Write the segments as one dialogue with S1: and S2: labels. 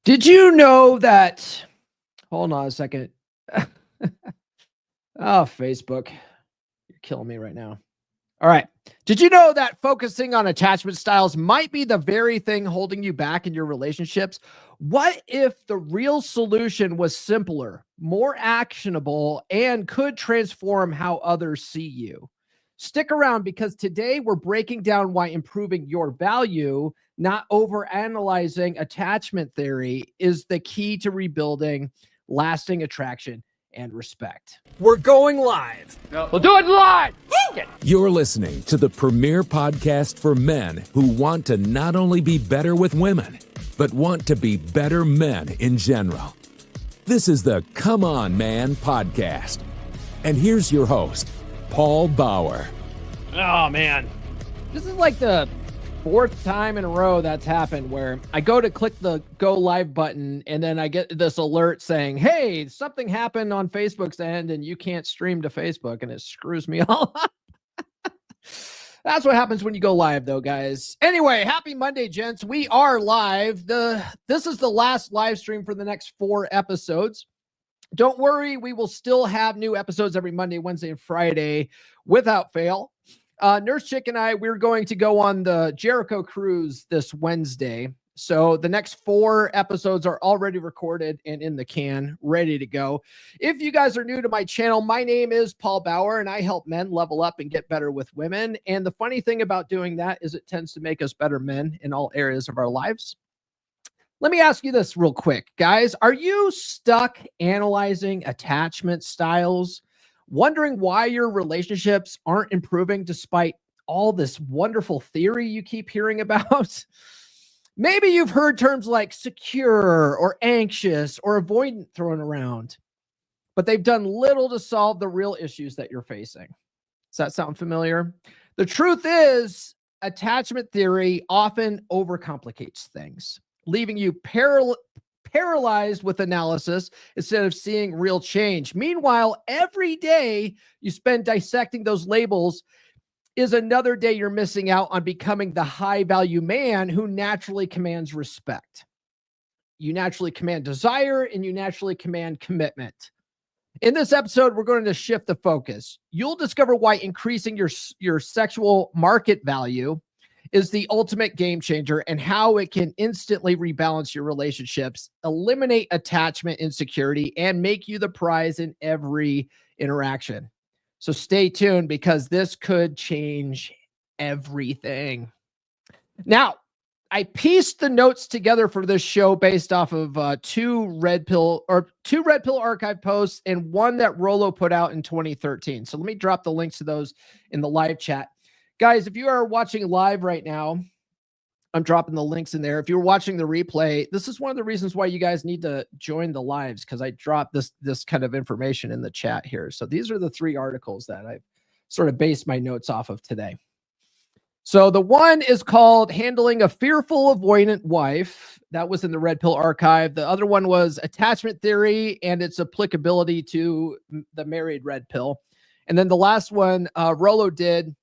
S1: Did you know that? Hold on a second. Oh, Facebook. You're killing me right now. All right. Did you know that focusing on attachment styles might be the very thing holding you back in your relationships? What if the real solution was simpler, more actionable, and could transform how others see you? Stick around because today we're breaking down why improving your value, not overanalyzing attachment theory, is the key to rebuilding lasting attraction and respect. We're going live.
S2: We'll do it live.
S3: You're listening to the premier podcast for men who want to not only be better with women, but want to be better men in general. This is the Come On Man podcast. And here's your host, Paul Bauer.
S1: Oh, man. This is like the fourth time in a row that's happened where I go to click the go live button and then I get this alert saying, hey, something happened on Facebook's end and you can't stream to Facebook, and it screws me all up. That's what happens when you go live, though, guys. Anyway, happy Monday, gents. We are live. This is the last live stream for the next 4 episodes. Don't worry, we will still have new episodes every Monday, Wednesday, and Friday without fail. Nurse Chick and I, we're going to go on the Jericho cruise this Wednesday. So the next 4 episodes are already recorded and in the can, ready to go. If you guys are new to my channel, my name is Paul Bauer, and I help men level up and get better with women. And the funny thing about doing that is it tends to make us better men in all areas of our lives. Let me ask you this real quick, guys. Are you stuck analyzing attachment styles, wondering why your relationships aren't improving despite all this wonderful theory you keep hearing about? Maybe you've heard terms like secure or anxious or avoidant thrown around, but they've done little to solve the real issues that you're facing. Does that sound familiar? The truth is, attachment theory often overcomplicates things, leaving you paralyzed with analysis instead of seeing real change. Meanwhile, every day you spend dissecting those labels is another day you're missing out on becoming the high-value man who naturally commands respect. You naturally command desire, and you naturally command commitment. In this episode, we're going to shift the focus. You'll discover why increasing your sexual market value is the ultimate game changer and how it can instantly rebalance your relationships, eliminate attachment insecurity, and make you the prize in every interaction. So stay tuned because this could change everything. Now, I pieced the notes together for this show based off of two Red Pill archive posts and one that Rollo put out in 2013. So let me drop the links to those in the live chat. Guys, if you are watching live right now, I'm dropping the links in there. If you're watching the replay, this is one of the reasons why you guys need to join the lives, because I dropped this kind of information in the chat here. So these are the 3 articles that I've sort of based my notes off of today. So the one is called Handling a Fearful Avoidant Wife. That was in the Red Pill archive. The other one was Attachment Theory and its applicability to the married red pill. And then the last one Rollo did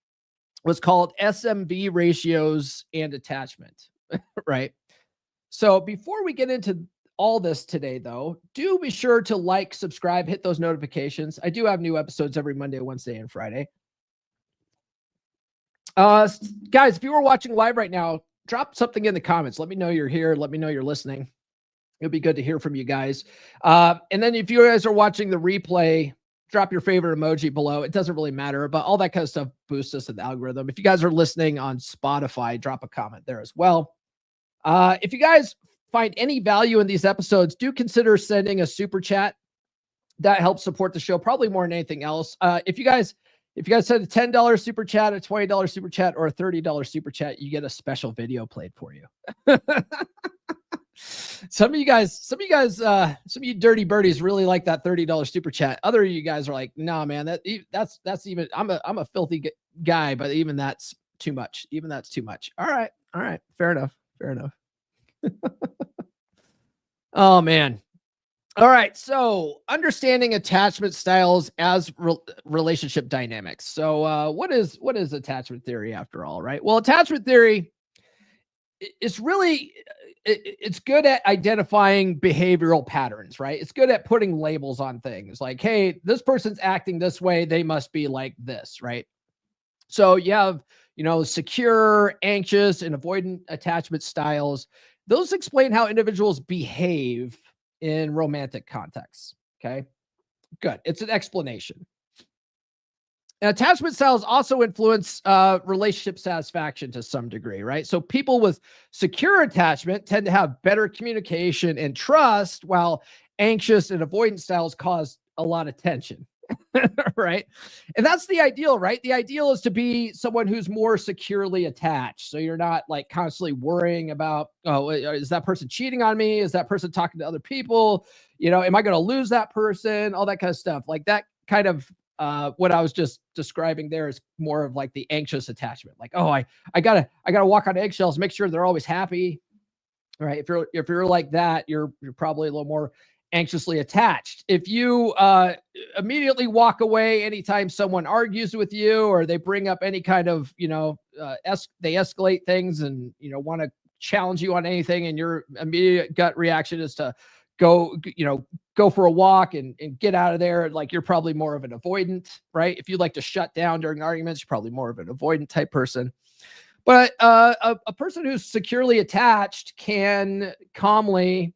S1: was called SMV Ratios and Attachment, right? So before we get into all this today, though, do be sure to like, subscribe, hit those notifications. I do have new episodes every Monday, Wednesday, and Friday. Guys, if you are watching live right now, drop something in the comments. Let me know you're here. Let me know you're listening. It'll be good to hear from you guys. And then if you guys are watching the replay, drop your favorite emoji below. It doesn't really matter, but all that kind of stuff boosts us in the algorithm. If you guys are listening on Spotify, drop a comment there as well. If you guys find any value in these episodes, do consider sending a super chat. That helps support the show probably more than anything else. If you guys send a $10 super chat, a $20 super chat, or a $30 super chat, you get a special video played for you. Some of you dirty birdies really like that $30 super chat. Other of you guys are like, nah, man, that's even, I'm a filthy guy, but even that's too much. Even that's too much. All right. Fair enough. Oh, man. All right. So understanding attachment styles as relationship dynamics. So what is attachment theory after all, right? Well, attachment theory it's really it's good at identifying behavioral patterns, right? It's good at putting labels on things like, hey, this person's acting this way, they must be like this, right? So you have, secure, anxious, and avoidant attachment styles. Those explain how individuals behave in romantic contexts. Okay, good. It's an explanation. And attachment styles also influence relationship satisfaction to some degree, right? So people with secure attachment tend to have better communication and trust, while anxious and avoidant styles cause a lot of tension, right? And that's the ideal, right? The ideal is to be someone who's more securely attached. So you're not like constantly worrying about, oh, is that person cheating on me? Is that person talking to other people? Am I going to lose that person? All that kind of stuff. Like that kind of what I was just describing there is more of like the anxious attachment. Like, oh, I gotta walk on eggshells, make sure they're always happy, right? If you're like that, you're probably a little more anxiously attached. If you immediately walk away anytime someone argues with you, or they bring up any kind of they escalate things and want to challenge you on anything, and your immediate gut reaction is to go for a walk and get out of there, like you're probably more of an avoidant, right? If you like to shut down during arguments, you're probably more of an avoidant type person. But a person who's securely attached can calmly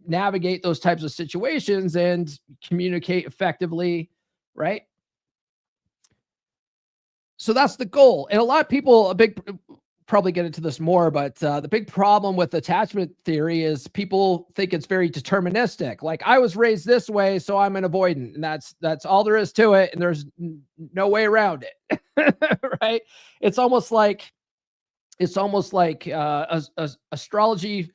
S1: navigate those types of situations and communicate effectively, right? So that's the goal. And a lot of people, probably get into this more, but the big problem with attachment theory is people think it's very deterministic. Like, I was raised this way, so I'm an avoidant, and that's all there is to it, and there's no way around it, right? It's almost like astrology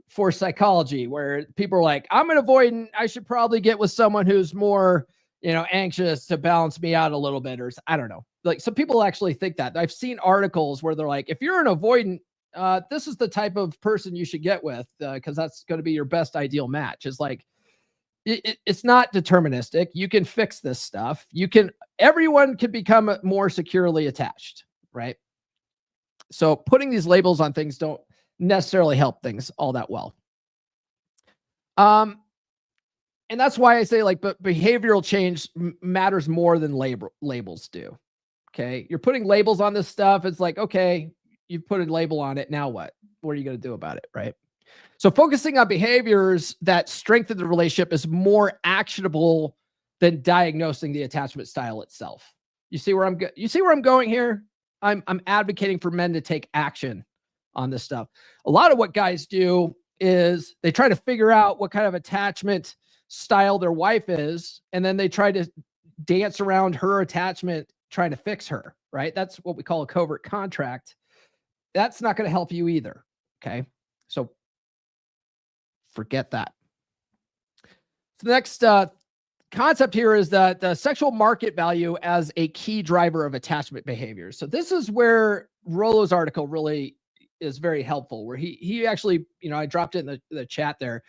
S1: for psychology, where people are like, I'm an avoidant, I should probably get with someone who's more anxious to balance me out a little bit, or I don't know. Like, some people actually think that. I've seen articles where they're like, if you're an avoidant, this is the type of person you should get with, because that's going to be your best ideal match. It's like, it's not deterministic. You can fix this stuff. Everyone can become more securely attached, right? So putting these labels on things don't necessarily help things all that well. And that's why I say, like, but behavioral change matters more than labels do. Okay. You're putting labels on this stuff. It's like, okay, you've put a label on it. Now what? What are you going to do about it? Right. So focusing on behaviors that strengthen the relationship is more actionable than diagnosing the attachment style itself. You see where I'm going here? I'm advocating for men to take action on this stuff. A lot of what guys do is they try to figure out what kind of attachment style their wife is, and then they try to dance around her attachment, trying to fix her, right? That's what we call a covert contract. That's not going to help you either. Okay. So forget that. So the next concept here is that the sexual market value as a key driver of attachment behavior. So this is where Rollo's article really is very helpful, where he actually, I dropped it in the chat there.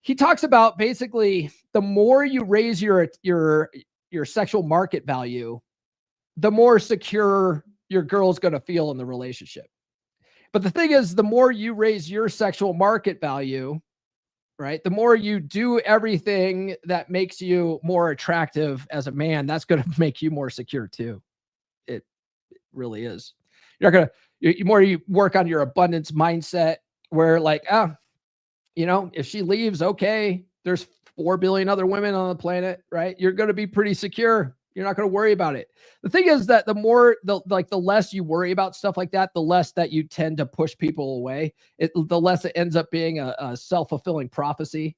S1: He talks about basically the more you raise your sexual market value, the more secure your girl's going to feel in the relationship. But the thing is, the more you raise your sexual market value, right, the more you do everything that makes you more attractive as a man, that's going to make you more secure too. It really is. You're not going to, the more you work on your abundance mindset, where like, if she leaves, okay, there's 4 billion other women on the planet, right? You're going to be pretty secure. You're not going to worry about it. The thing is that the less you worry about stuff like that, the less that you tend to push people away. The less it ends up being a self-fulfilling prophecy,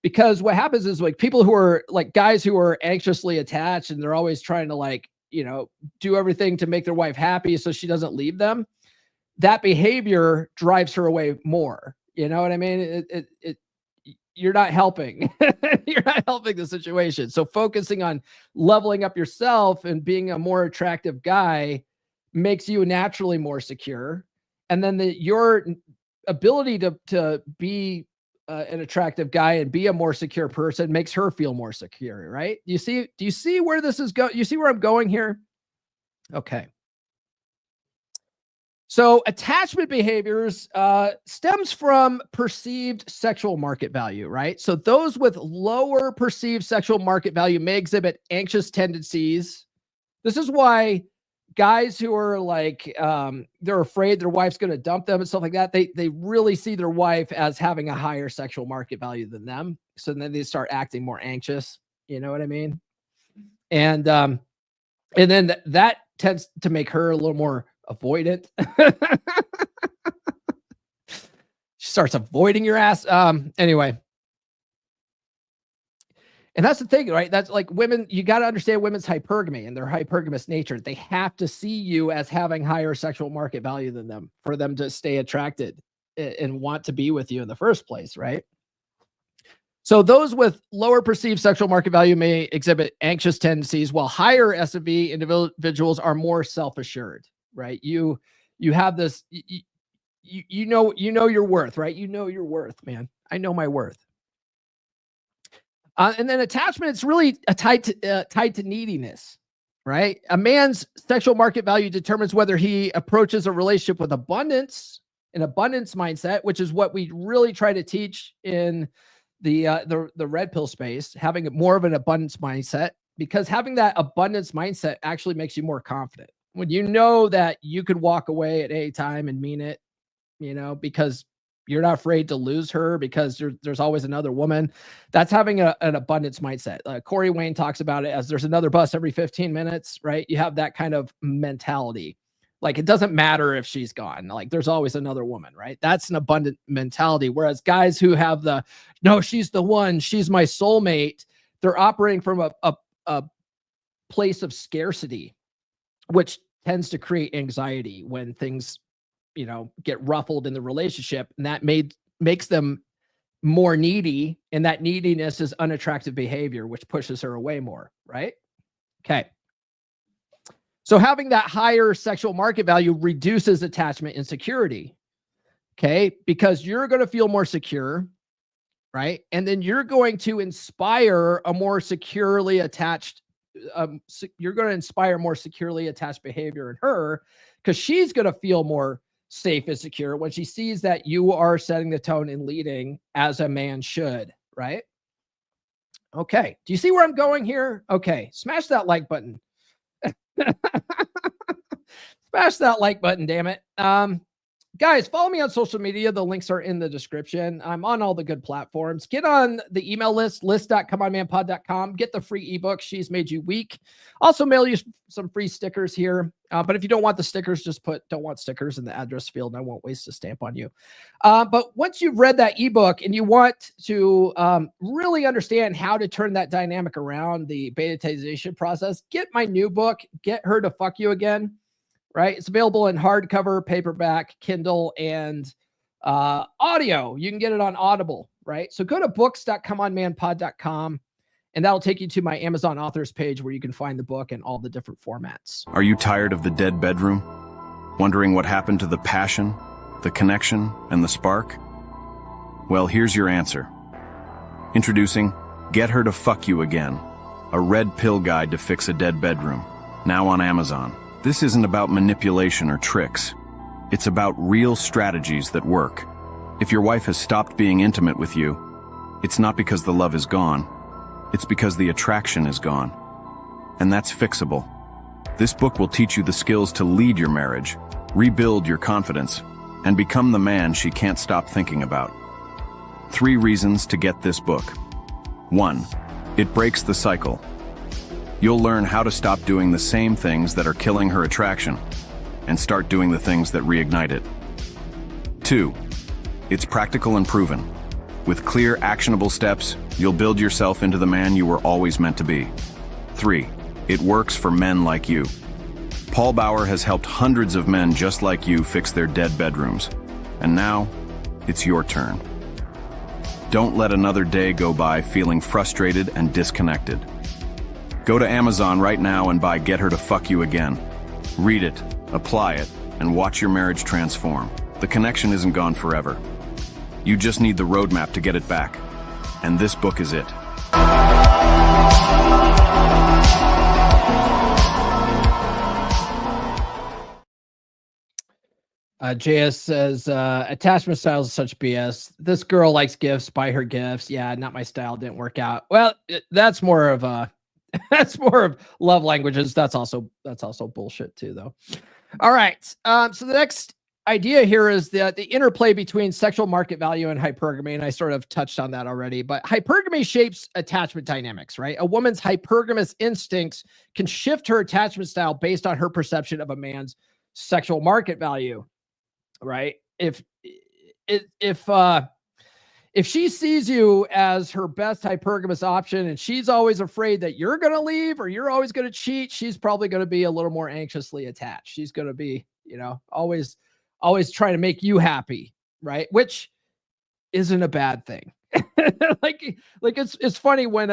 S1: because what happens is, like, people who are like guys who are anxiously attached and they're always trying to do everything to make their wife happy so she doesn't leave them. That behavior drives her away more. You know what I mean? You're not helping. You're not helping the situation. So focusing on leveling up yourself and being a more attractive guy makes you naturally more secure. And then your ability to be an attractive guy and be a more secure person makes her feel more secure, right? Do you see where this is going? You see where I'm going here? Okay. So attachment behaviors stems from perceived sexual market value, right? So those with lower perceived sexual market value may exhibit anxious tendencies. This is why guys who are like, they're afraid their wife's going to dump them and stuff like that, they really see their wife as having a higher sexual market value than them. So then they start acting more anxious. You know what I mean? And then that tends to make her a little more avoidant. She starts avoiding your ass. Anyway. And that's the thing, right? That's like women, you got to understand women's hypergamy and their hypergamous nature. They have to see you as having higher sexual market value than them for them to stay attracted and want to be with you in the first place, right? So those with lower perceived sexual market value may exhibit anxious tendencies, while higher S&V individuals are more self-assured, right? You have this, you know your worth, right? You know your worth, man. I know my worth. And then attachment, it's really tied to neediness, right? A man's sexual market value determines whether he approaches a relationship with abundance, an abundance mindset, which is what we really try to teach in the red pill space, having more of an abundance mindset, because having that abundance mindset actually makes you more confident. When you know that you could walk away at any time and mean it, you know, because you're not afraid to lose her because there's always another woman. That's having an abundance mindset. Corey Wayne talks about it as there's another bus every 15 minutes, right? You have that kind of mentality. Like, it doesn't matter if she's gone. Like, there's always another woman, right? That's an abundant mentality. Whereas guys who have no, she's the one, she's my soulmate, they're operating from a place of scarcity, which tends to create anxiety when things, you know, get ruffled in the relationship, and that makes them more needy, and that neediness is unattractive behavior, which pushes her away more, right? Okay. So having that higher sexual market value reduces attachment insecurity, okay? Because you're going to feel more secure, right? And then you're going to inspire a more securely attached, you're going to inspire more securely attached behavior in her, because she's going to feel more safe and secure when she sees that you are setting the tone and leading as a man should, right? Okay. Do you see where I'm going here? Okay. Smash that like button. Smash that like button, damn it. Guys, follow me on social media. The links are in the description. I'm on all the good platforms. Get on the email list.comeonmanpod.com. Get the free ebook, She's Made You Weak. Also mail you some free stickers here. But if you don't want the stickers, just put don't want stickers in the address field, and I won't waste a stamp on you. But once you've read that ebook and you want to really understand how to turn that dynamic around, the betatization process, get my new book, Get Her to Fuck You Again. Right? It's available in hardcover, paperback, Kindle, and audio. You can get it on Audible, right? So go to books.comeonmanpod.com, and that'll take you to my Amazon authors page where you can find the book in all the different formats.
S2: Are you tired of the dead bedroom? Wondering what happened to the passion, the connection, and the spark? Well, here's your answer. Introducing Get Her to Fuck You Again, a red pill guide to fix a dead bedroom, now on Amazon. This isn't about manipulation or tricks. It's about real strategies that work. If your wife has stopped being intimate with you, it's not because the love is gone. It's because the attraction is gone. And that's fixable. This book will teach you the skills to lead your marriage, rebuild your confidence, and become the man she can't stop thinking about. 3 reasons to get this book. 1. It breaks the cycle. You'll learn how to stop doing the same things that are killing her attraction and start doing the things that reignite it. 2. It's practical and proven. With clear, actionable steps, you'll build yourself into the man you were always meant to be. 3. It works for men like you. Paul Bauer has helped hundreds of men just like you fix their dead bedrooms. And now, it's your turn. Don't let another day go by feeling frustrated and disconnected. Go to Amazon right now and buy Get Her to Fuck You Again. Read it, apply it, and watch your marriage transform. The connection isn't gone forever. You just need the roadmap to get it back. And this book is it.
S1: JS says, attachment styles is such BS. This girl likes gifts, buy her gifts. Yeah, not my style, didn't work out. Well, that's more of that's more of love languages. That's also bullshit too, though. All right. So the next idea here is the interplay between sexual market value and hypergamy, and I sort of touched on that already. But hypergamy shapes attachment dynamics, right? A woman's hypergamous instincts can shift her attachment style based on her perception of a man's sexual market value, right? If she sees you as her best hypergamous option and she's always afraid that you're going to leave or you're always going to cheat, she's probably going to be a little more anxiously attached. She's going to be, always trying to make you happy, right? Which isn't a bad thing. like it's funny when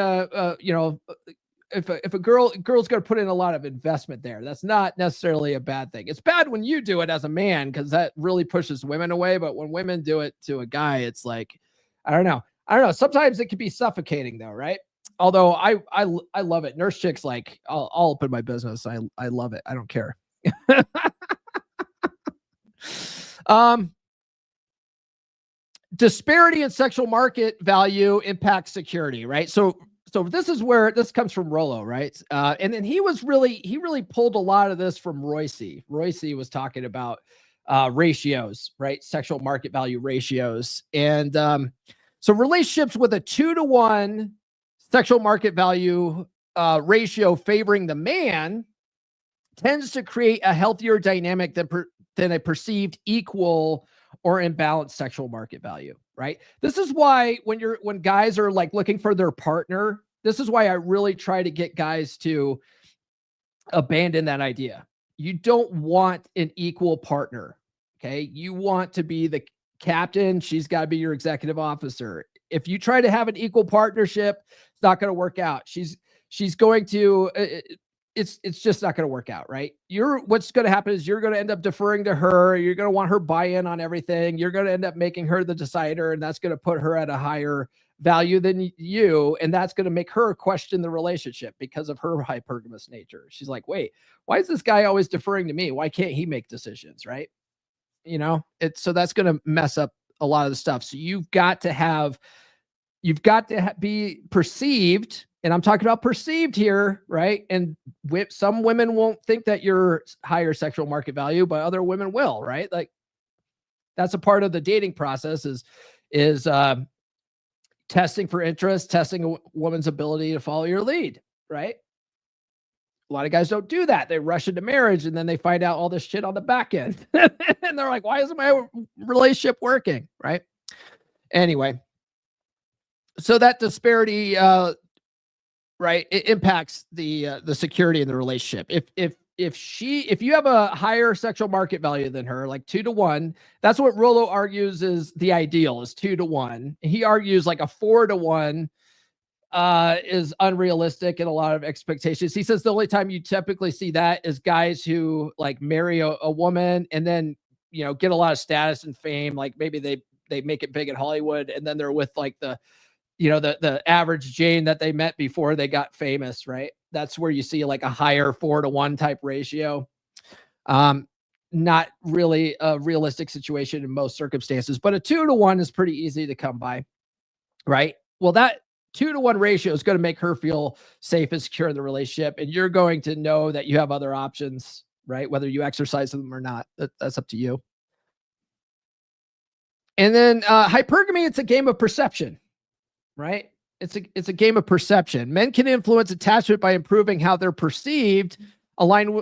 S1: if a girl's going to put in a lot of investment there, that's not necessarily a bad thing. It's bad when you do it as a man because that really pushes women away. But when women do it to a guy, it's like, I don't know. Sometimes it can be suffocating though, right? Although I love it. Nurse chicks, like, I'll open my business. I love it. I don't care. Disparity in sexual market value impacts security, right? So this is where this comes from Rollo, right? And then he really pulled a lot of this from Royce. Royce was talking about ratios, right? Sexual market value ratios. And so relationships with a 2-to-1 sexual market value ratio favoring the man tends to create a healthier dynamic than a perceived equal or imbalanced sexual market value, right? This is why when guys are like looking for their partner, this is why I really try to get guys to abandon that idea. You don't want an equal partner, okay? You want to be the captain. She's got to be your executive officer. If you try to have an equal partnership, it's not going to work out. She's going to it's just not going to work out, right? What's going to happen is you're going to end up deferring to her. You're going to want her buy-in on everything. You're going to end up making her the decider, and that's going to put her at a higher value than you, and that's going to make her question the relationship because of her hypergamous nature. She's like, wait, why is this guy always deferring to me? Why can't he make decisions, right? So that's going to mess up a lot of the stuff. So you've got to be perceived. And I'm talking about perceived here, right? And some women won't think that you're higher sexual market value, but other women will, right? Like that's a part of the dating process is testing for interest, testing a woman's ability to follow your lead, right? A lot of guys don't do that. They rush into marriage and then they find out all this shit on the back end. And they're like, why isn't my relationship working, right? Anyway, so that disparity, right, it impacts the security in the relationship. If you have a higher sexual market value than her, like 2-to-1, that's what Rollo argues is the ideal, is 2-to-1. He argues like a 4-to-1 is unrealistic in a lot of expectations. He says the only time you typically see that is guys who like marry a woman and then get a lot of status and fame. Like maybe they make it big in Hollywood and then they're with like the average Jane that they met before they got famous, right? That's where you see like a higher 4-to-1 type ratio. Not really a realistic situation in most circumstances, but a 2-to-1 is pretty easy to come by, right? Well, that 2-to-1 ratio is going to make her feel safe and secure in the relationship. And you're going to know that you have other options, right? Whether you exercise them or not, that's up to you. And then hypergamy, it's a game of perception. Right? It's a game of perception. Men can influence attachment by improving how they're perceived, aligning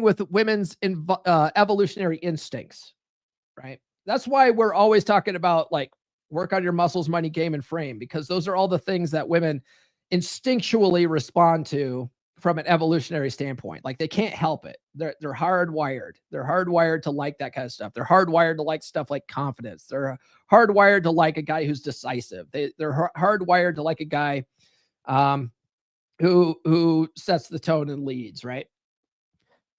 S1: with women's evolutionary instincts, right? That's why we're always talking about like work on your muscles, money, game, and frame, because those are all the things that women instinctually respond to from an evolutionary standpoint. Like they can't help it. They're hardwired. They're hardwired to like that kind of stuff. They're hardwired to like stuff like confidence. They're hardwired to like a guy who's decisive. They're hardwired to like a guy who sets the tone and leads, right?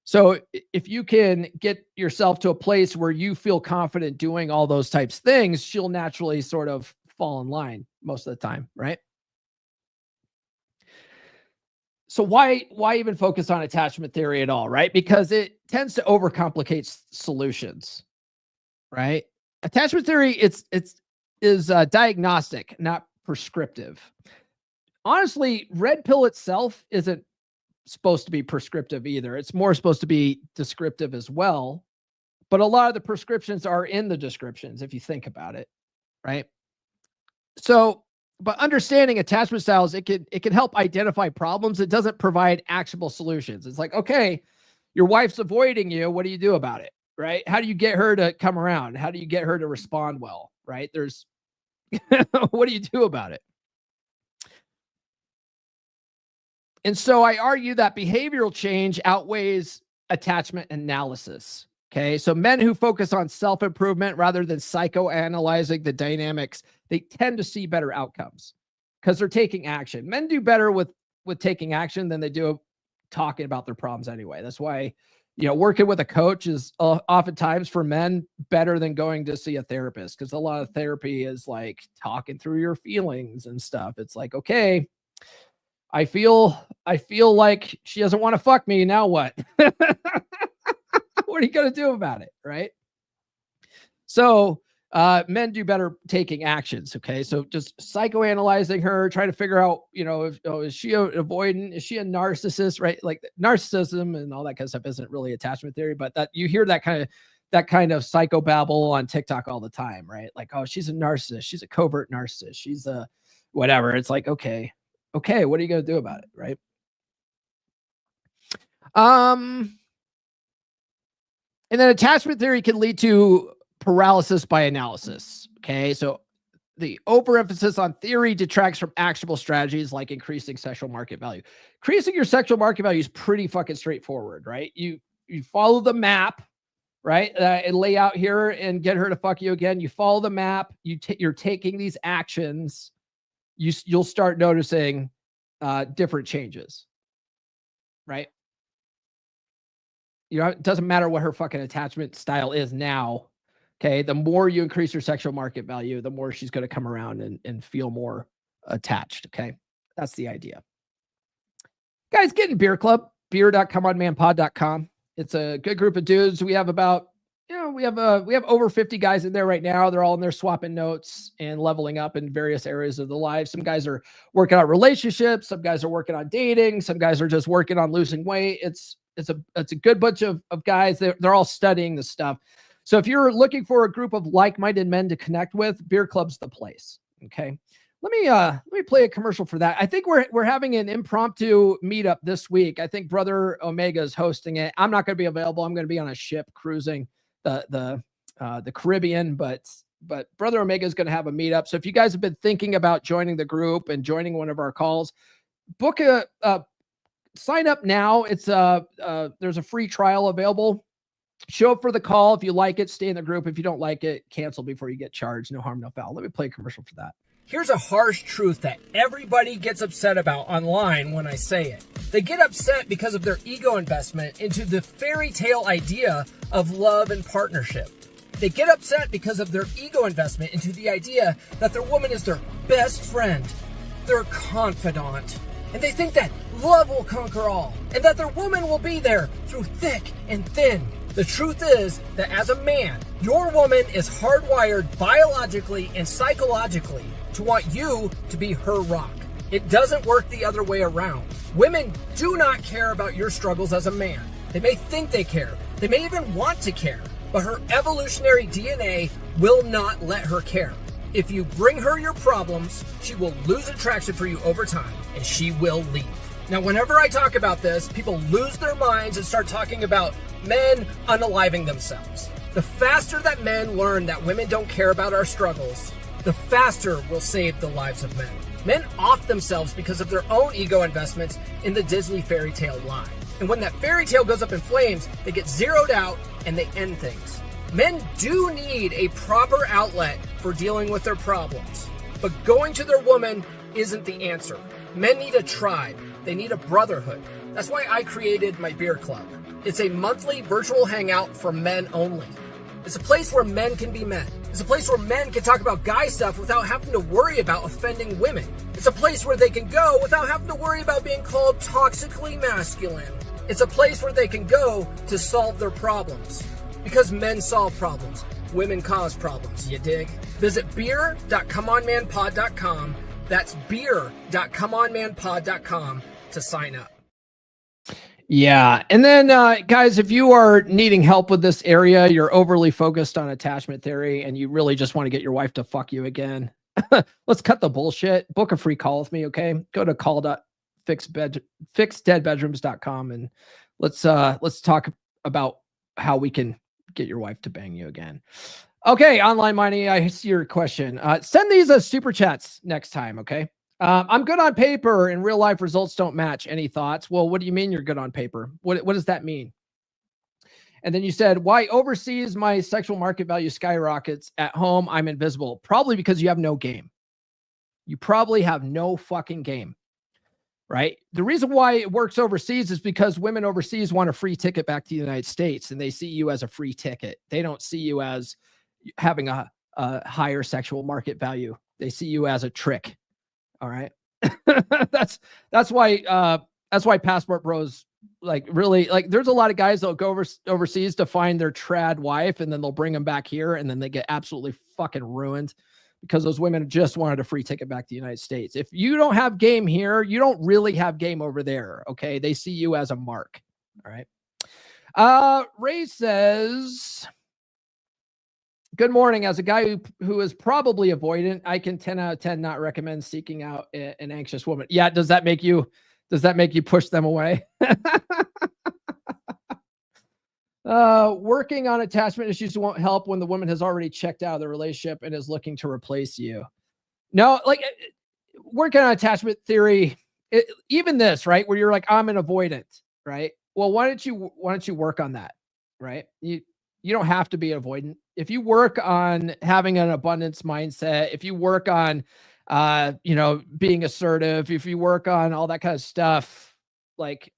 S1: So if you can get yourself to a place where you feel confident doing all those types of things, she'll naturally sort of fall in line most of the time, right? So why even focus on attachment theory at all, right? Because it tends to overcomplicate solutions, right? Attachment theory is diagnostic, not prescriptive. Honestly, red pill itself isn't supposed to be prescriptive either. It's more supposed to be descriptive as well. But a lot of the prescriptions are in the descriptions if you think about it, right? So, but understanding attachment styles, it can help identify problems. It doesn't provide actionable solutions. It's like, okay, your wife's avoiding you. What do you do about it? Right? How do you get her to come around? How do you get her to respond well? Right? There's what do you do about it? And so I argue that behavioral change outweighs attachment analysis. Okay. So men who focus on self-improvement rather than psychoanalyzing the dynamics, they tend to see better outcomes because they're taking action. Men do better with taking action than they do talking about their problems anyway. That's why, working with a coach is oftentimes for men better than going to see a therapist, because a lot of therapy is like talking through your feelings and stuff. It's like, okay, I feel like she doesn't want to fuck me. Now what? What are you going to do about it? Right. So men do better taking actions. Okay. So just psychoanalyzing her, trying to figure out, is she avoidant? Is she a narcissist? Right. Like narcissism and all that kind of stuff isn't really attachment theory, but that you hear that kind of psychobabble on TikTok all the time. Right. Like, oh, she's a narcissist. She's a covert narcissist. She's a whatever. It's like, okay, what are you going to do about it? Right. And then attachment theory can lead to paralysis by analysis. Okay. So the overemphasis on theory detracts from actionable strategies like increasing sexual market value. Increasing your sexual market value is pretty fucking straightforward, right? You follow the map, right? And lay out here and get her to fuck you again. You follow the map. You're taking these actions. You'll start noticing different changes, right? It doesn't matter what her fucking attachment style is now. Okay. The more you increase your sexual market value, the more she's going to come around and feel more attached. Okay. That's the idea. Guys, get in Beer Club, beer.comeonmanpod.com. It's a good group of dudes. We have about, we have over 50 guys in there right now. They're all in there swapping notes and leveling up in various areas of the life. Some guys are working on relationships. Some guys are working on dating. Some guys are just working on losing weight. It's a good bunch of guys. They're all studying this stuff. So if you're looking for a group of like-minded men to connect with, Beer Club's the place. Okay. Let me play a commercial for that. I think we're having an impromptu meetup this week. I think Brother Omega is hosting it. I'm not going to be available. I'm going to be on a ship cruising the Caribbean, but Brother Omega is going to have a meetup. So if you guys have been thinking about joining the group and joining one of our calls, book sign up now. It's there's a free trial available. Show up for the call. If you like it, stay in the group. If you don't like it, cancel before you get charged. No harm, no foul. Let me play a commercial for that.
S4: Here's a harsh truth that everybody gets upset about online when I say it. They get upset because of their ego investment into the fairy tale idea of love and partnership. They get upset because of their ego investment into the idea that their woman is their best friend, their confidant, and they think that love will conquer all, and that their woman will be there through thick and thin. The truth is that as a man, your woman is hardwired biologically and psychologically to want you to be her rock. It doesn't work the other way around. Women do not care about your struggles as a man. They may think they care. They may even want to care, but her evolutionary DNA will not let her care. If you bring her your problems, she will lose attraction for you over time, and she will leave. Now, whenever I talk about this, people lose their minds and start talking about men unaliving themselves. The faster that men learn that women don't care about our struggles, the faster we'll save the lives of men. Men off themselves because of their own ego investments in the Disney fairy tale lie. And when that fairy tale goes up in flames, they get zeroed out and they end things. Men do need a proper outlet for dealing with their problems, but going to their woman isn't the answer. Men need a tribe. They need a brotherhood. That's why I created my beer club. It's a monthly virtual hangout for men only. It's a place where men can be men. It's a place where men can talk about guy stuff without having to worry about offending women. It's a place where they can go without having to worry about being called toxically masculine. It's a place where they can go to solve their problems. Because men solve problems, women cause problems, you dig? Visit beer.comeonmanpod.com. That's beer.comeonmanpod.com to sign up.
S1: Yeah. And then, guys, if you are needing help with this area, you're overly focused on attachment theory, and you really just want to get your wife to fuck you again, let's cut the bullshit. Book a free call with me, okay? Go to call.fixdeadbedrooms.com and let's talk about how we can get your wife to bang you again. Okay, Online Money, I see your question. Send these as super chats next time, okay? I'm good on paper and real life results don't match. Any thoughts? Well, what do you mean you're good on paper? What does that mean? And then you said, why overseas my sexual market value skyrockets, at home I'm invisible? Probably because you have no game. You probably have no fucking game, right? The reason why it works overseas is because women overseas want a free ticket back to the United States, and they see you as a free ticket. They don't see you as having a higher sexual market value. They see you as a trick. All right. that's why passport bros, like, really, like, there's a lot of guys that'll go overseas to find their trad wife, and then they'll bring them back here, and then they get absolutely fucking ruined because those women just wanted a free ticket back to the United States. If you don't have game here, you don't really have game over there. Okay. They see you as a mark. All right. Ray says, good morning. As a guy who is probably avoidant, I can 10 out of 10 not recommend seeking out an anxious woman. Yeah. Does that make you push them away? Working on attachment issues won't help when the woman has already checked out of the relationship and is looking to replace you. No, like, working on attachment theory, even this, right, where you're like, I'm an avoidant, right? Well, why don't you work on that, right? You don't have to be avoidant. If you work on having an abundance mindset, if you work on, being assertive, if you work on all that kind of stuff, like,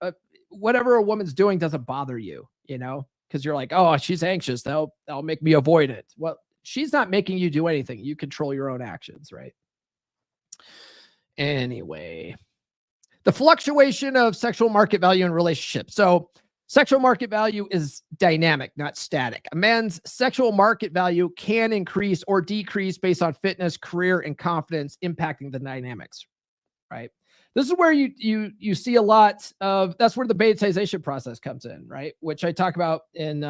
S1: whatever a woman's doing doesn't bother you, because you're like, oh, she's anxious. That'll make me avoid it. Well, she's not making you do anything. You control your own actions, right? Anyway, the fluctuation of sexual market value in relationships. So sexual market value is dynamic, not static. A man's sexual market value can increase or decrease based on fitness, career, and confidence, impacting the dynamics, right? This is where you see a lot of, that's where the betatization process comes in, right? Which I talk about in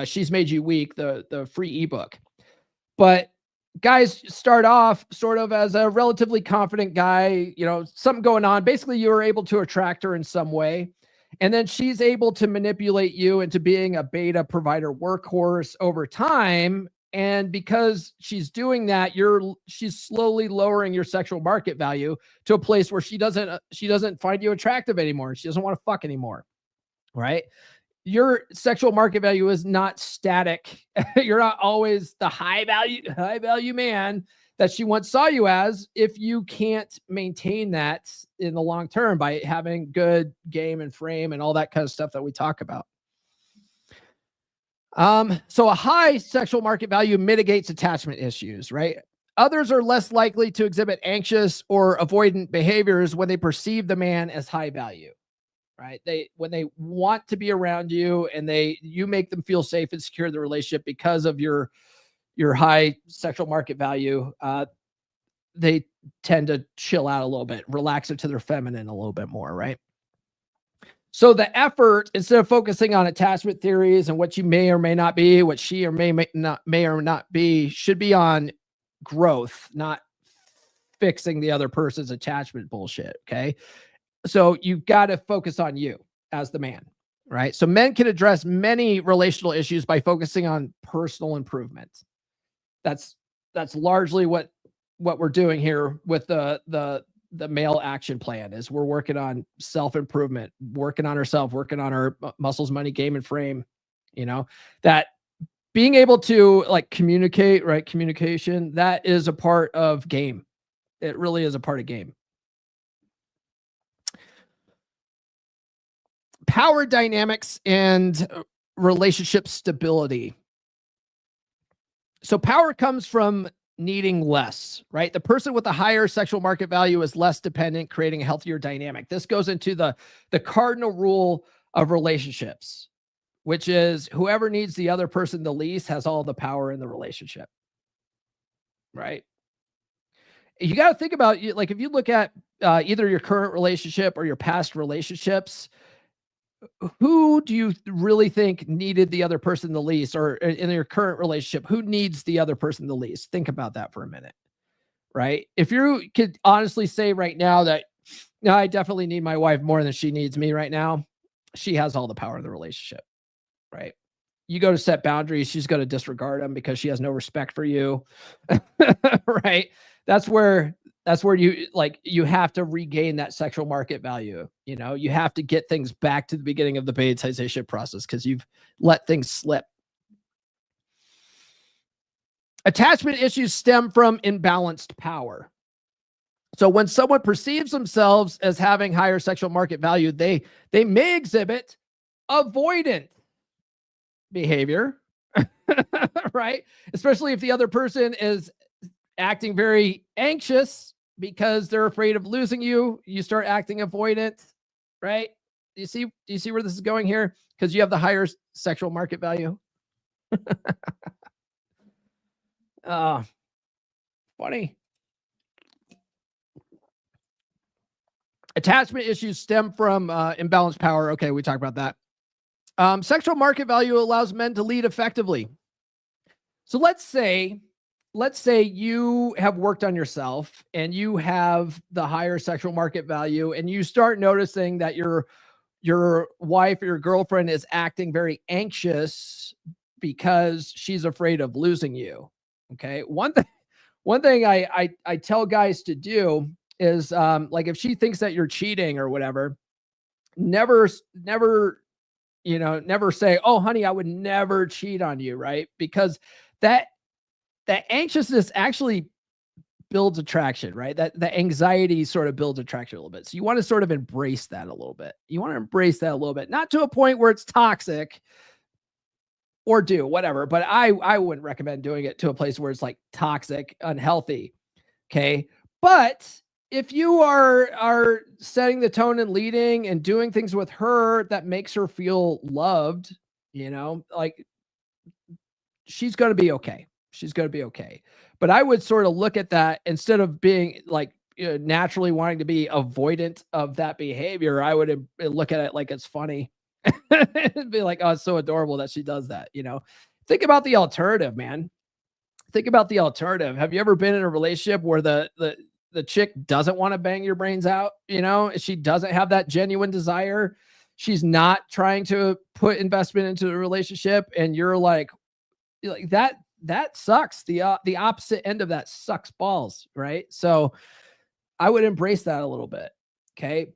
S1: She's Made You Weak, the free ebook. But guys start off sort of as a relatively confident guy, something going on. Basically, you were able to attract her in some way. And then she's able to manipulate you into being a beta provider workhorse over time. And because she's doing that, she's slowly lowering your sexual market value to a place where she doesn't find you attractive anymore. She doesn't want to fuck anymore, right? Your sexual market value is not static. You're not always the high value man that she once saw you as, if you can't maintain that in the long term by having good game and frame and all that kind of stuff that we talk about. So a high sexual market value mitigates attachment issues, right? Others are less likely to exhibit anxious or avoidant behaviors when they perceive the man as high value, right? When they want to be around you and you make them feel safe and secure in the relationship because of your high sexual market value, they tend to chill out a little bit, relax into their feminine a little bit more, right? So the effort, instead of focusing on attachment theories and what you may or may not be, what she or may or not be, should be on growth, not fixing the other person's attachment bullshit. Okay. So you've got to focus on you as the man, right? So men can address many relational issues by focusing on personal improvement. That's largely what we're doing here with the male action plan. Is we're working on self-improvement, working on ourselves, working on our muscles, money, game, and frame, that being able to like communicate, right? Communication, that is a part of game. It really is a part of game. Power dynamics and relationship stability. So power comes from needing less, right? The person with the higher sexual market value is less dependent, creating a healthier dynamic. This goes into the cardinal rule of relationships, which is whoever needs the other person the least has all the power in the relationship, right? You got to think about, like, if you look at either your current relationship or your past relationships, who do you really think needed the other person the least? Or in your current relationship, who needs the other person the least? Think about that for a minute, right? If you could honestly say right now that, no, I definitely need my wife more than she needs me right now, she has all the power in the relationship, right? You go to set boundaries, she's going to disregard them because she has no respect for you, right? That's where you have to regain that sexual market value. You have to get things back to the beginning of the betaization process because you've let things slip. Attachment issues stem from imbalanced power. So when someone perceives themselves as having higher sexual market value, they may exhibit avoidant behavior, right? Especially if the other person is acting very anxious because they're afraid of losing you. You start acting avoidant, right? Do you see where this is going here? Because you have the higher sexual market value. Funny. Attachment issues stem from imbalanced power. Okay, we talked about that. Sexual market value allows men to lead effectively. So let's say you have worked on yourself and you have the higher sexual market value, and you start noticing that your wife or your girlfriend is acting very anxious because she's afraid of losing you. Okay. One thing I tell guys to do is, like, if she thinks that you're cheating or whatever, never say, "Oh, honey, I would never cheat on you," right? Because that anxiousness actually builds attraction, right? That the anxiety sort of builds attraction a little bit. So you want to sort of embrace that a little bit. Not to a point where it's toxic, or do whatever, but I wouldn't recommend doing it to a place where it's like toxic, unhealthy. Okay. But if you are setting the tone and leading and doing things with her that makes her feel loved, like, she's going to be okay. But I would sort of look at that, instead of being like, naturally wanting to be avoidant of that behavior, I would look at it like it's funny. And be like, "Oh, it's so adorable that she does that." Think about the alternative, man. Have you ever been in a relationship where the chick doesn't want to bang your brains out? She doesn't have that genuine desire. She's not trying to put investment into the relationship, and you're like that sucks. The opposite end of that sucks balls, right? So I would embrace that a little bit. Okay.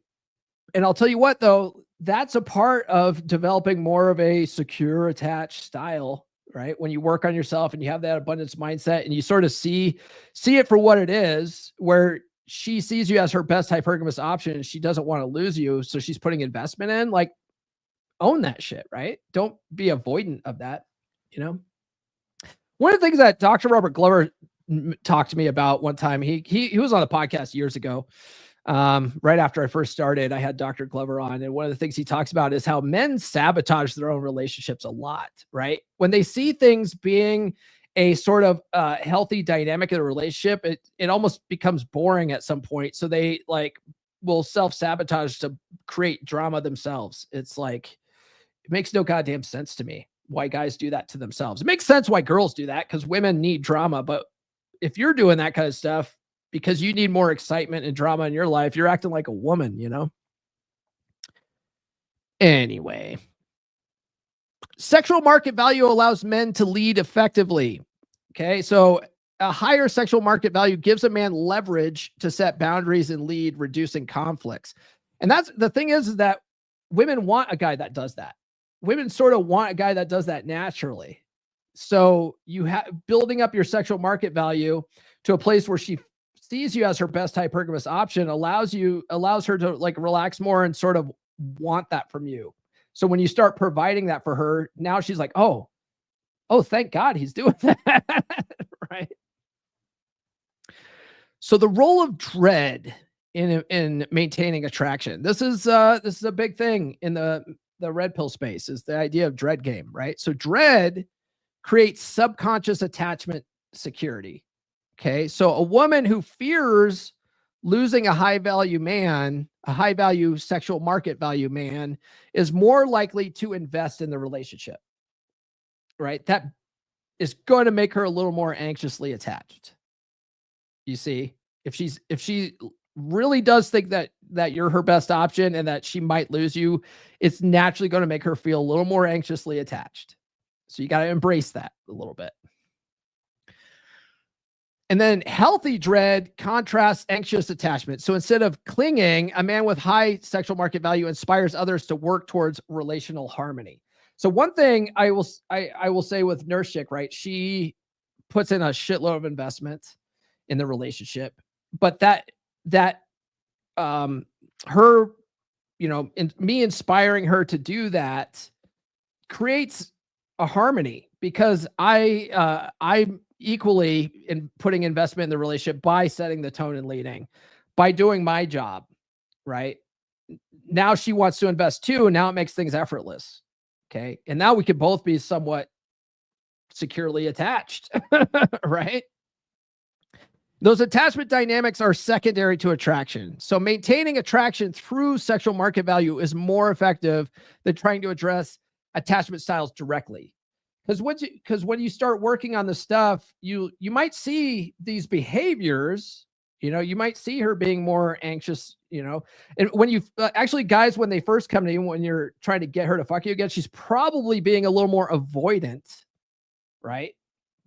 S1: And I'll tell you what, though, that's a part of developing more of a secure, attached style, right? When you work on yourself and you have that abundance mindset and you sort of see it for what it is, where she sees you as her best hypergamous option and she doesn't want to lose you, so she's putting investment in, like, own that shit, right? Don't be avoidant of that, One of the things that Dr. Robert Glover talked to me about one time, he was on a podcast years ago. Right after I first started, I had Dr. Glover on, and one of the things he talks about is how men sabotage their own relationships a lot, right? When they see things being a sort of healthy dynamic in a relationship, it almost becomes boring at some point. So they will self-sabotage to create drama themselves. It's like, it makes no goddamn sense to me why guys do that to themselves. It makes sense why girls do that, because women need drama. But if you're doing that kind of stuff because you need more excitement and drama in your life, you're acting like a woman, Anyway, sexual market value allows men to lead effectively. Okay. So a higher sexual market value gives a man leverage to set boundaries and lead, reducing conflicts. And that's the thing, is that women want a guy that does that. Women sort of want a guy that does that naturally. So you have building up your sexual market value to a place where she sees you as her best hypergamous option allows her to relax more and sort of want that from you. So when you start providing that for her, now she's like, oh, thank God he's doing that. So the role of dread in maintaining attraction. This is a big thing in the red pill space, is the idea of dread game, right? So dread creates subconscious attachment security. Okay. So a woman who fears losing a high value man, a high value sexual market value man, is more likely to invest in the relationship, right? That is going to make her a little more anxiously attached. You see, if she really does think that you're her best option and that she might lose you, it's naturally going to make her feel a little more anxiously attached. So you got to embrace that a little bit. And then healthy dread contrasts anxious attachment. So instead of clinging, a man with high sexual market value inspires others to work towards relational harmony. So one thing I will say with Nurse Chick, right? She puts in a shitload of investment in the relationship, but her, me inspiring her to do that creates a harmony, because I'm equally in putting investment in the relationship by setting the tone and leading, by doing my job, right? Now she wants to invest too, and now it makes things effortless. Okay. And now we could both be somewhat securely attached, right? Those attachment dynamics are secondary to attraction. So maintaining attraction through sexual market value is more effective than trying to address attachment styles directly. Because when you start working on the stuff, you might see these behaviors. You might see her being more anxious. And when you actually, guys, when they first come to you, when you're trying to get her to fuck you again, she's probably being a little more avoidant, right?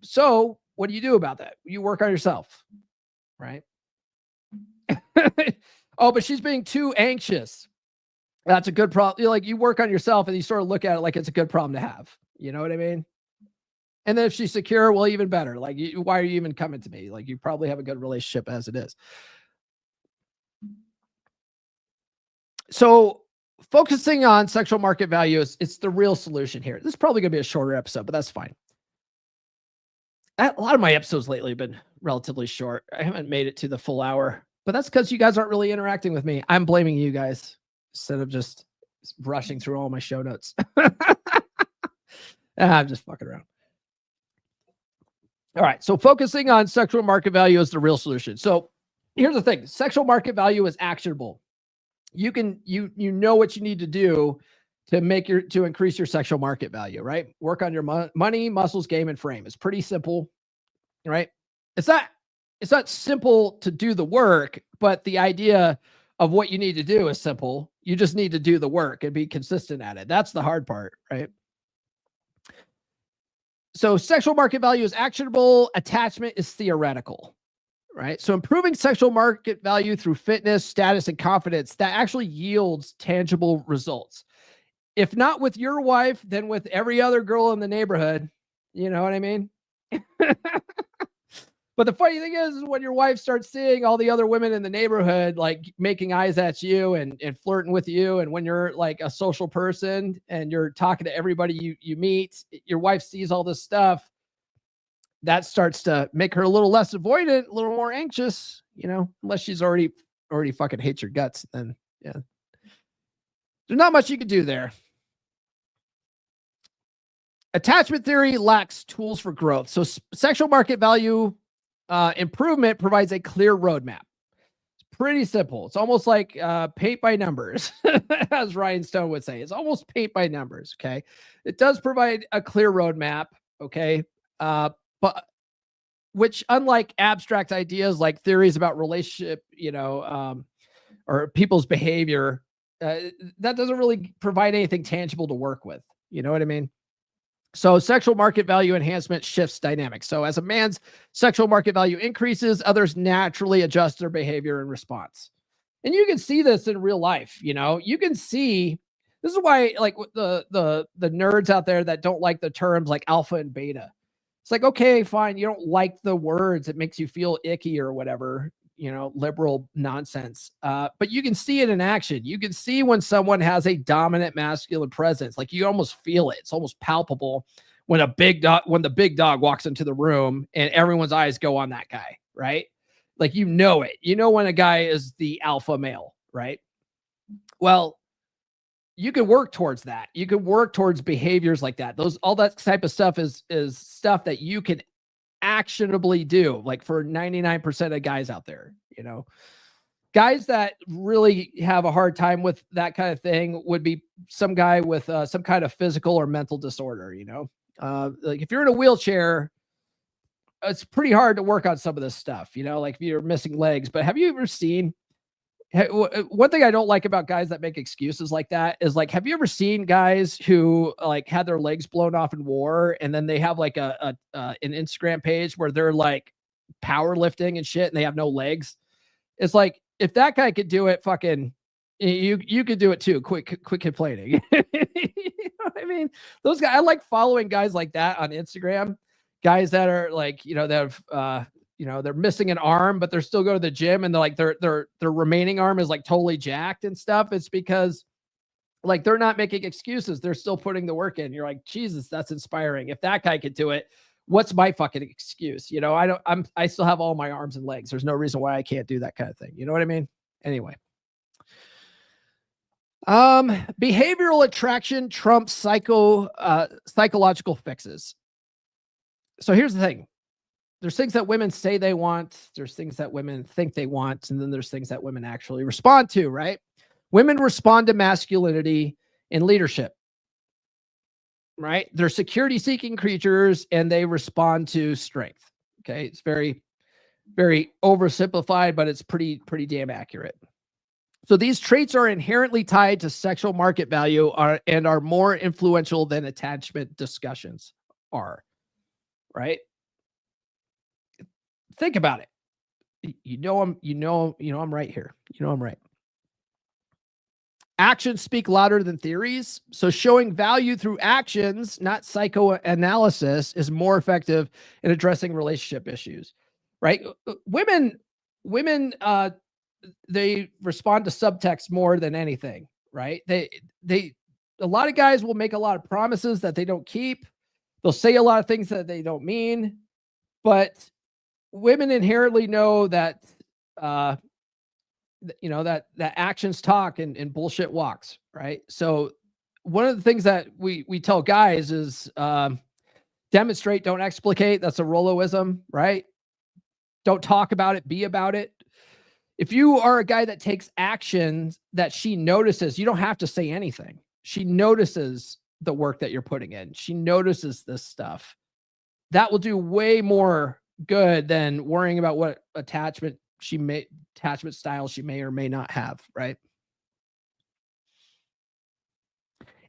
S1: So what do you do about that? You work on yourself, right? Oh, but she's being too anxious. That's a good problem. Like, you work on yourself and you sort of look at it like it's a good problem to have. You know what I mean? And then if she's secure, well, even better. Like, why are you even coming to me? Like, you probably have a good relationship as it is. So focusing on sexual market value it's the real solution here. This is probably going to be a shorter episode, but that's fine. A lot of my episodes lately have been relatively short. I haven't made it to the full hour, but that's because you guys aren't really interacting with me. I'm blaming you guys instead of just rushing through all my show notes. I'm just fucking around. All right. So focusing on sexual market value is the real solution. So here's the thing. Sexual market value is actionable. You know what you need to do to increase your sexual market value, right? Work on your money, muscles, game, and frame. It's pretty simple, right? It's not simple to do the work, but the idea of what you need to do is simple. You just need to do the work and be consistent at it. That's the hard part, right? So sexual market value is actionable. Attachment is theoretical, right? So improving sexual market value through fitness, status, and confidence, that actually yields tangible results. If not with your wife, then with every other girl in the neighborhood. You know what I mean? But the funny thing is when your wife starts seeing all the other women in the neighborhood, like, making eyes at you and flirting with you, and when you're like a social person and you're talking to everybody you meet, your wife sees all this stuff, that starts to make her a little less avoidant, a little more anxious, unless she's already fucking hates your guts. Then, yeah, there's not much you can do there. Attachment theory lacks tools for growth. So sexual market value improvement provides a clear roadmap. It's pretty simple. It's almost like paint by numbers, as Ryan Stone would say. It's almost paint by numbers. Okay. It does provide a clear roadmap. Okay. But which, unlike abstract ideas like theories about relationship, or people's behavior, that doesn't really provide anything tangible to work with. You know what I mean? So sexual market value enhancement shifts dynamics. So as a man's sexual market value increases, others naturally adjust their behavior in response. And you can see this in real life. You can see, this is why, like, the nerds out there that don't like the terms like alpha and beta. It's like, okay, fine. You don't like the words. It makes you feel icky or whatever, liberal nonsense. But you can see it in action. You can see when someone has a dominant masculine presence. Like, you almost feel it. It's almost palpable when the big dog walks into the room and everyone's eyes go on that guy, right? Like, you know it. You know when a guy is the alpha male, right? Well, you can work towards that. You can work towards behaviors like that. All that type of stuff is stuff that you can actionably do, like for 99% of guys out there, guys that really have a hard time with that kind of thing would be some guy with some kind of physical or mental disorder, like if you're in a wheelchair, it's pretty hard to work on some of this stuff, like if you're missing legs. But have you ever seen, one thing I don't like about guys that make excuses like that is, like, have you ever seen guys who like had their legs blown off in war, and then they have like an Instagram page where they're like powerlifting and shit and they have no legs? It's like, if that guy could do it, fucking you could do it too. Quit complaining. You know what I mean? Those guys, I like following guys like that on Instagram. Guys that are like, that have they're missing an arm, but they're still going to the gym, and they're like their remaining arm is like totally jacked and stuff. It's because, like, they're not making excuses. They're still putting the work in. You're like, Jesus, that's inspiring. If that guy could do it, what's my fucking excuse? I still have all my arms and legs. There's no reason why I can't do that kind of thing. You know what I mean? Anyway. Behavioral attraction trumps psychological fixes. So here's the thing. There's things that women say they want. There's things that women think they want. And then there's things that women actually respond to, right? Women respond to masculinity and leadership, right? They're security-seeking creatures, and they respond to strength. Okay, it's very, very oversimplified, but it's pretty damn accurate. So these traits are inherently tied to sexual market value and are more influential than attachment discussions are, right? Think about it. I'm right here. I'm right. Actions speak louder than theories. So showing value through actions, not psychoanalysis, is more effective in addressing relationship issues, right? Women, they respond to subtext more than anything, right? A lot of guys will make a lot of promises that they don't keep. They'll say a lot of things that they don't mean, but women inherently know that, that actions talk and bullshit walks, right? So one of the things that we tell guys is demonstrate, don't explicate. That's a Rolloism, right? Don't talk about it, be about it. If you are a guy that takes actions that she notices, you don't have to say anything. She notices the work that you're putting in. She notices this stuff. That will do way more good than worrying about what attachment style she may or may not have, right?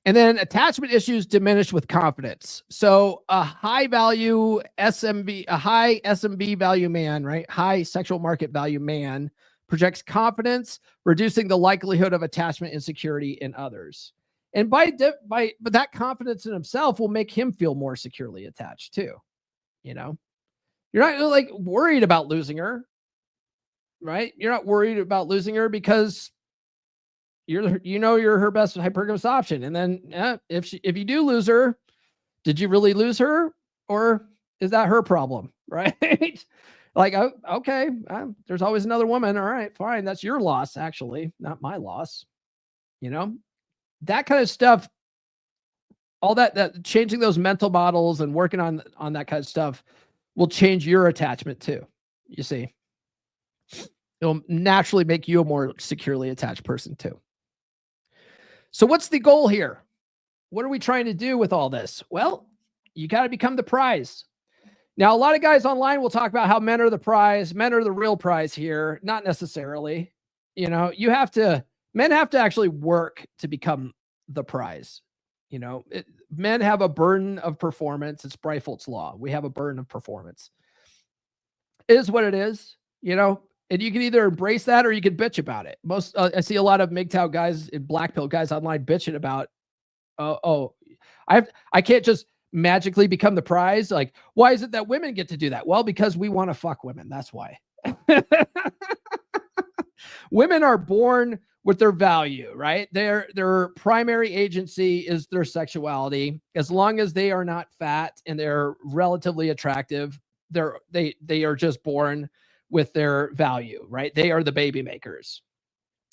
S1: And then attachment issues diminish with confidence. So a high SMB value man, right? High sexual market value man projects confidence, reducing the likelihood of attachment insecurity in others. And but that confidence in himself will make him feel more securely attached too. You're not like worried about losing her, right? You're not worried about losing her because you're her best hypergamous option. And then if you do lose her, did you really lose her, or is that her problem, right? Like, oh, okay, there's always another woman. All right, fine. That's your loss, actually, not my loss. That kind of stuff, all that changing those mental models and working on that kind of stuff will change your attachment too. You see, it'll naturally make you a more securely attached person too. So what's the goal here? What are we trying to do with all this? Well, you got to become the prize. Now, a lot of guys online will talk about how men are the prize. Men are the real prize here. Not necessarily. Men have to actually work to become the prize. Men have a burden of performance. It's Breifeld's law. We have a burden of performance. It is what it is, and you can either embrace that or you can bitch about it. I see a lot of MGTOW guys and black pill guys online bitching about, I can't just magically become the prize. Like, why is it that women get to do that? Well, because we want to fuck women. That's why. Women are born with their value, right? Their primary agency is their sexuality. As long as they are not fat and they're relatively attractive, they are just born with their value, right? They are the baby makers.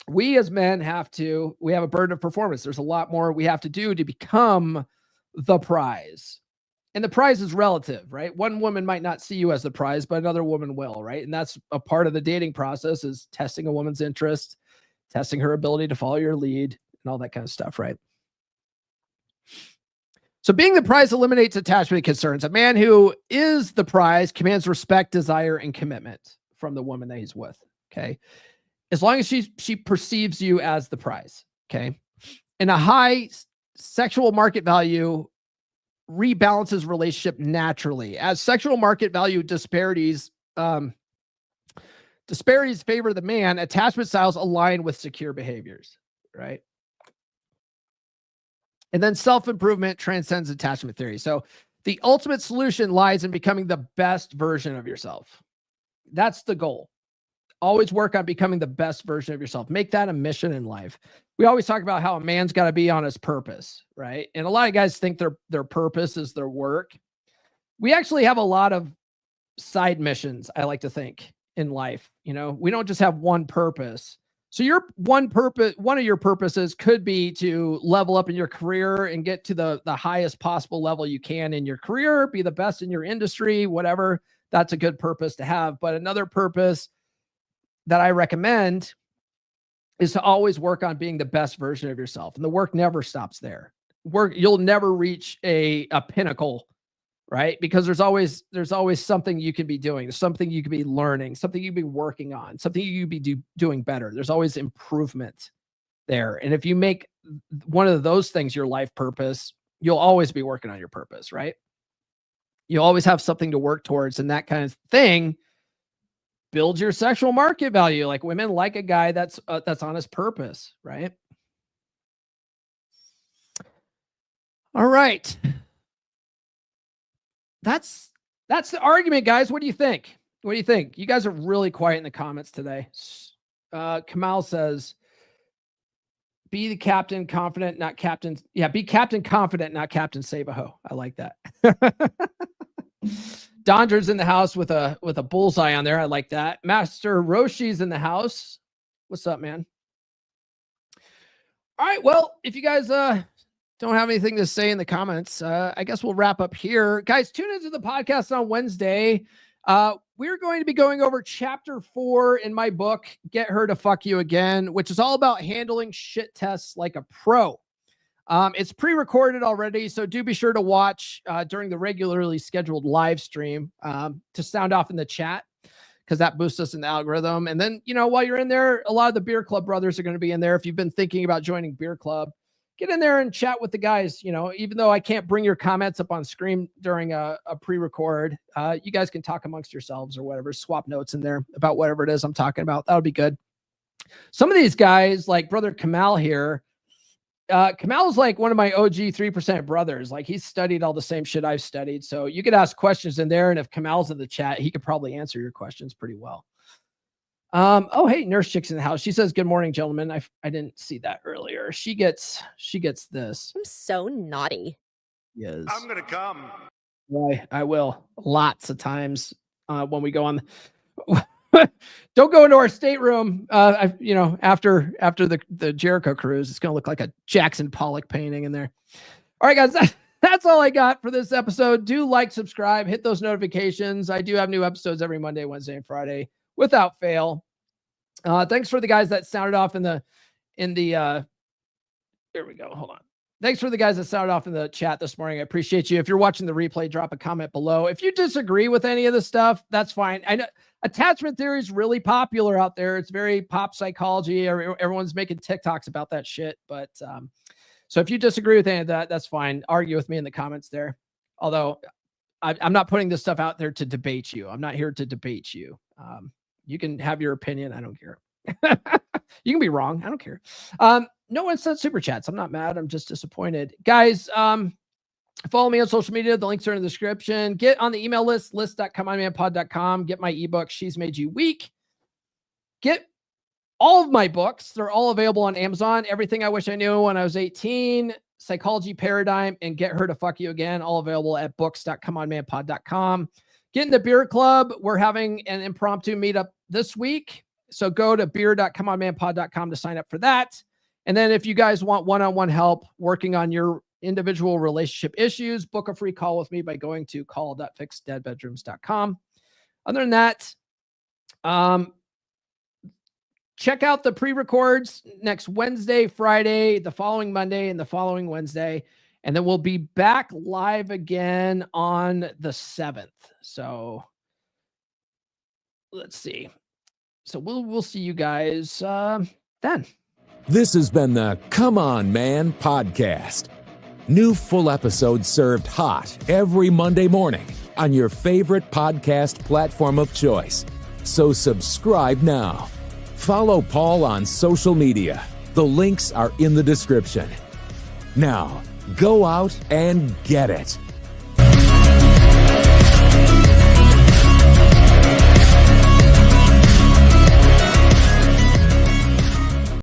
S1: We as men we have a burden of performance. There's a lot more we have to do to become the prize. And the prize is relative, right? One woman might not see you as the prize, but another woman will, right? And that's a part of the dating process, is testing a woman's interest, testing her ability to follow your lead, and all that kind of stuff, right? So being the prize eliminates attachment concerns. A man who is the prize commands respect, desire, and commitment from the woman that he's with, okay? As long as she perceives you as the prize, okay? And a high sexual market value rebalances relationship naturally. As sexual market value disparities favor the man, attachment styles align with secure behaviors, right? And then self-improvement transcends attachment theory. So the ultimate solution lies in becoming the best version of yourself. That's the goal. Always work on becoming the best version of yourself. Make that a mission in life. We always talk about how a man's got to be on his purpose, right? And a lot of guys think their purpose is their work. We actually have a lot of side missions, I like to think, in life. You know, we don't just have one purpose. So one of your purposes could be to level up in your career and get to the highest possible level you can in your career, be the best in your industry, whatever. That's a good purpose to have. But another purpose that I recommend is to always work on being the best version of yourself. And the work never stops there. You'll never reach a pinnacle, right? Because there's always something you can be doing, something you could be learning, something you could be working on, something you could be doing better. There's always improvement there. And if you make one of those things your life purpose, you'll always be working on your purpose, right? You'll always have something to work towards, and that kind of thing builds your sexual market value. Like, women like a guy that's on his purpose, right? All right. That's the argument, guys. What do you think? What do you think? You guys are really quiet in the comments today. Kamal says, be the captain, confident, not captain. Yeah, be captain, confident, not captain, save a hoe. I like that. Dondra's in the house with a bullseye on there. I like that. Master Roshi's in the house. What's up, man? All right. Well, if you guys don't have anything to say in the comments, I guess we'll wrap up here. Guys, tune into the podcast on Wednesday. We're going to be going over chapter 4 in my book, Get Her to Fuck You Again, which is all about handling shit tests like a pro. It's pre-recorded already, so do be sure to watch during the regularly scheduled live stream to sound off in the chat, because that boosts us in the algorithm. And then, while you're in there, a lot of the Beer Club brothers are going to be in there. If you've been thinking about joining Beer Club, get in there and chat with the guys. Even though I can't bring your comments up on screen during a pre-record, you guys can talk amongst yourselves or whatever, swap notes in there about whatever it is I'm talking about. That would be good. Some of these guys, like Brother Kamal here, Kamal is like one of my OG 3% brothers. Like, he's studied all the same shit I've studied. So you could ask questions in there. And if Kamal's in the chat, he could probably answer your questions pretty well. Oh, hey, Nurse Chick's in the house. She says, good morning, gentlemen. I didn't see that earlier. She gets this.
S5: I'm so naughty.
S1: Yes.
S6: I'm going to come.
S1: Why? I will. Lots of times when we go on. Don't go into our stateroom. After the Jericho cruise, it's gonna look like a Jackson Pollock painting in there. All right, guys, that's all I got for this episode. Do like, subscribe, hit those notifications. I do have new episodes every Monday, Wednesday, and Friday without fail. Thanks for the guys that sounded off in the. There we go. Hold on. Thanks for the guys that sounded off in the chat this morning. I appreciate you. If you're watching the replay, drop a comment below. If you disagree with any of this stuff, that's fine. I know attachment theory is really popular out there. It's very pop psychology. Everyone's making TikToks about that shit. But so if you disagree with any of that, that's fine. Argue with me in the comments there. Although I'm not putting this stuff out there to debate you. I'm not here to debate you. You can have your opinion. I don't care. You can be wrong. I don't care. No one sent super chats. I'm not mad. I'm just disappointed. Guys, follow me on social media. The links are in the description. Get on the email list, list.comeonmanpod.com. Get my ebook, She's Made You Weak. Get all of my books. They're all available on Amazon. Everything I Wish I Knew When I Was 18, Psychology Paradigm, and Get Her to Fuck You Again, all available at books.comeonmanpod.com. Get in the beer club. We're having an impromptu meetup this week. So go to beer.comeonmanpod.com to sign up for that. And then if you guys want one-on-one help working on your individual relationship issues, book a free call with me by going to call.fixdeadbedrooms.com. Other than that, check out the pre-records next Wednesday, Friday, the following Monday, and the following Wednesday. And then we'll be back live again on the 7th. So let's see. So we'll see you guys then.
S3: This has been the Come On Man podcast. New full episodes served hot every Monday morning on your favorite podcast platform of choice. So subscribe now. Follow Paul on social media. The links are in the description. Now, go out and get it.